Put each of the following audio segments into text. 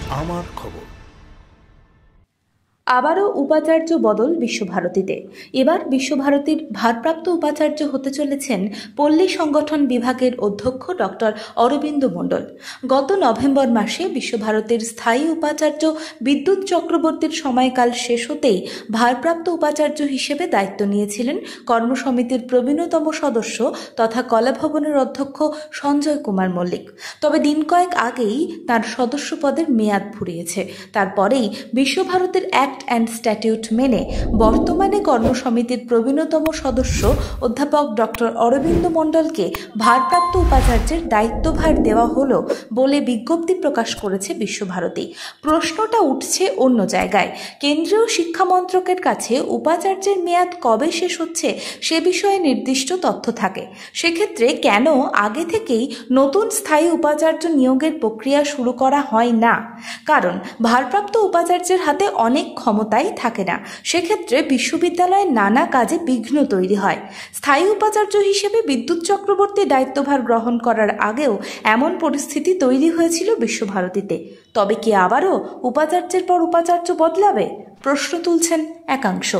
আমার খবর। আবারও উপাচার্য বদল বিশ্বভারতীতে। এবার বিশ্বভারতীর ভারপ্রাপ্ত উপাচার্য হতে চলেছেন পল্লী সংগঠন বিভাগের অধ্যক্ষ ডক্টর অরবিন্দ মণ্ডল। গত নভেম্বর মাসে বিশ্বভারতীর স্থায়ী উপাচার্য বিদ্যুৎ চক্রবর্তীর সময়কাল শেষ হতেই ভারপ্রাপ্ত উপাচার্য হিসেবে দায়িত্ব নিয়েছিলেন কর্মসমিতির প্রবীণতম সদস্য তথা কলাভবনের অধ্যক্ষ সঞ্জয় কুমার মল্লিক। তবে দিন কয়েক আগেই তার সদস্য পদের মেয়াদ ফুরিয়েছে। তারপরেই বিশ্বভারতীর অ্যাক্ট অ্যান্ড স্ট্যাটিউট মেনে বর্তমানে কর্মসমিতির প্রবীণতম সদস্য অধ্যাপক ডক্টর অরবিন্দ মণ্ডলকে ভারপ্রাপ্ত উপাচার্যের দায়িত্বভার দেওয়া হলো বলে বিজ্ঞপ্তি প্রকাশ করেছে বিশ্বভারতী। প্রশ্নটা উঠছে অন্য জায়গায়। কেন্দ্রীয় শিক্ষা মন্ত্রকের কাছে উপাচার্যের মেয়াদ কবে শেষ হচ্ছে সে বিষয়ে নির্দিষ্ট তথ্য থাকে। সেক্ষেত্রে কেন আগে থেকেই নতুন স্থায়ী উপাচার্য নিয়োগের প্রক্রিয়া শুরু করা হয় না? কারণ ভারপ্রাপ্ত উপাচার্যের হাতে অনেক ক্ষমতাই থাকে না। সেক্ষেত্রে বিশ্ববিদ্যালয়ের নানা কাজে বিঘ্ন তৈরি হয়। স্থায়ী উপাচার্য হিসেবে বিদ্যুৎ চক্রবর্তী দায়িত্বভার গ্রহণ করার আগেও এমন পরিস্থিতি তৈরি হয়েছিল বিশ্বভারতীতে। তবে কি আবারও উপাচার্যের পর উপাচার্য বদলাবে? প্রশ্ন তুলছেন একাংশ।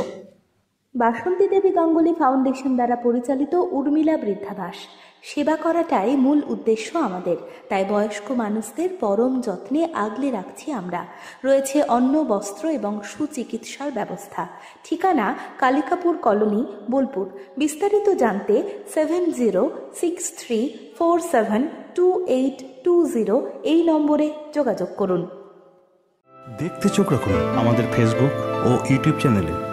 বাসন্তী দেবী গাঙ্গুলি ফাউন্ডেশন দ্বারা পরিচালিত উর্মিলা বৃদ্ধাবাস সেবা করাটাই মূল উদ্দেশ্য আমাদের। তাই বয়স্ক মানুষদের পরম যত্নে আগলে রাখছি আমরা। রয়েছে অন্ন, বস্ত্র এবং সুচিকিৎসার ব্যবস্থা। ঠিকানা কালিকাপুর কলোনি, বোলপুর। বিস্তারিত জানতে 7063472820 এই নম্বরে যোগাযোগ করুন। দেখতে চোখ রাখুন আমাদের ফেসবুক ও ইউটিউব চ্যানেলে।